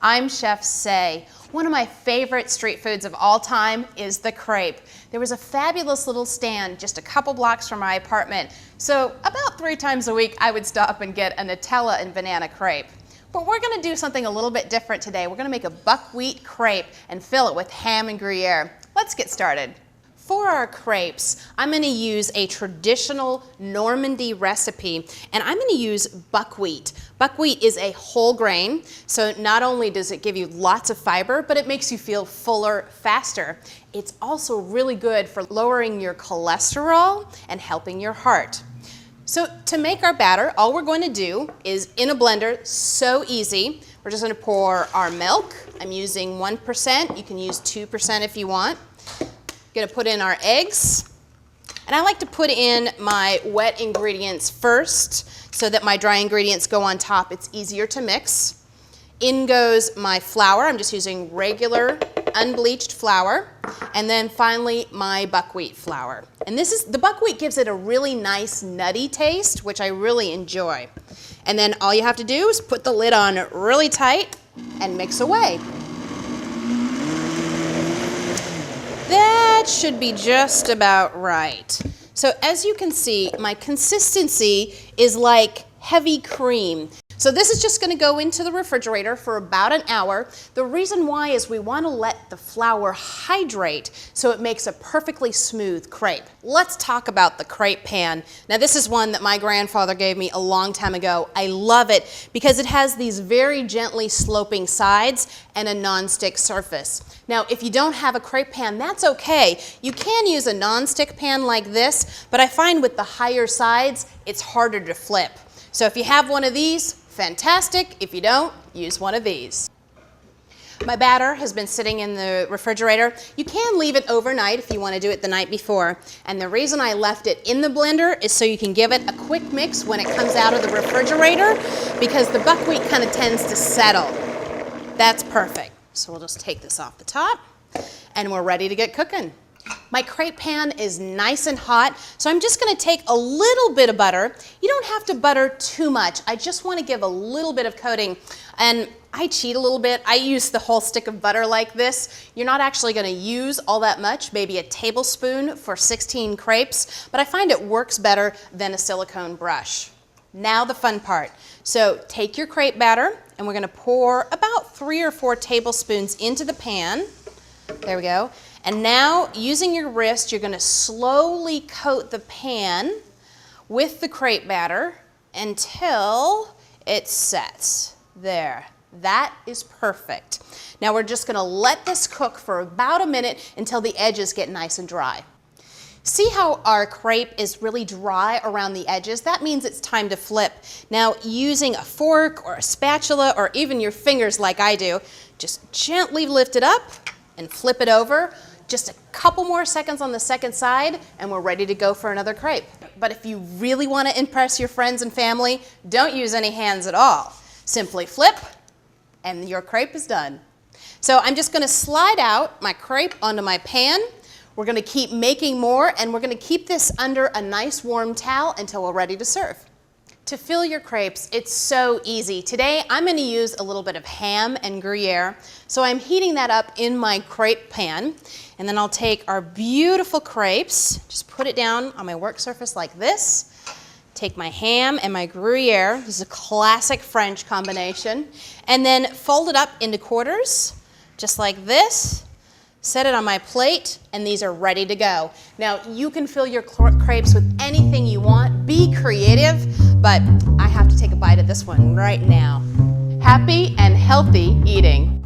I'm Chef Say. One of my favorite street foods of all time is the crepe. There was a fabulous little stand just a couple blocks from my apartment, so about 3 times a week I would stop and get a Nutella and banana crepe. But we're going to do something a little bit different today. We're going to make a buckwheat crepe and fill it with ham and Gruyere. Let's get started. For our crepes, I'm going to use a traditional Normandy recipe, and I'm going to use buckwheat. Buckwheat is a whole grain, so not only does it give you lots of fiber, but it makes you feel fuller faster. It's also really good for lowering your cholesterol and helping your heart. So to make our batter, all we're going to do is in a blender, so easy. We're just going to pour our milk. I'm using 1%. You can use 2% if you want. Going to put in our eggs, and I like to put in my wet ingredients first so that my dry ingredients go on top. It's easier to mix. In goes my flour. I'm just using regular unbleached flour, and then finally my buckwheat flour. And the buckwheat gives it a really nice nutty taste, which I really enjoy. And then all you have to do is put the lid on really tight and mix away. That should be just about right. So as you can see, my consistency is like heavy cream. So this is just going to go into the refrigerator for about an hour. The reason why is we want to let the flour hydrate so it makes a perfectly smooth crepe. Let's talk about the crepe pan. Now this is one that my grandfather gave me a long time ago. I love it because it has these very gently sloping sides and a non-stick surface. Now if you don't have a crepe pan, that's okay. You can use a non-stick pan like this, but I find with the higher sides, it's harder to flip. So if you have one of these, fantastic. If you don't, use one of these. My batter has been sitting in the refrigerator. You can leave it overnight if you want to do it the night before. And the reason I left it in the blender is so you can give it a quick mix when it comes out of the refrigerator, because the buckwheat kind of tends to settle. That's perfect. So we'll just take this off the top and we're ready to get cooking. My crepe pan is nice and hot, so I'm just going to take a little bit of butter. You don't have to butter too much. I just want to give a little bit of coating, and I cheat a little bit. I use the whole stick of butter like this. You're not actually going to use all that much, maybe a tablespoon for 16 crepes, but I find it works better than a silicone brush. Now the fun part. So take your crepe batter, and we're going to pour about 3 or 4 tablespoons into the pan. There we go. And now, using your wrist, you're going to slowly coat the pan with the crepe batter until it sets. There. That is perfect. Now we're just going to let this cook for about a minute until the edges get nice and dry. See how our crepe is really dry around the edges? That means it's time to flip. Now, using a fork or a spatula or even your fingers like I do, just gently lift it up and flip it over. Just a couple more seconds on the second side and we're ready to go for another crepe. But if you really want to impress your friends and family, don't use any hands at all. Simply flip and your crepe is done. So I'm just going to slide out my crepe onto my pan. We're going to keep making more, and we're going to keep this under a nice warm towel until we're ready to serve. To fill your crepes, it's so easy. Today, I'm going to use a little bit of ham and Gruyere. So I'm heating that up in my crepe pan. And then I'll take our beautiful crepes, just put it down on my work surface like this. Take my ham and my Gruyere. This is a classic French combination. And then fold it up into quarters, just like this. Set it on my plate, and these are ready to go. Now, you can fill your crepes with anything you want. Be creative, but I have to take a bite of this one right now. Happy and healthy eating.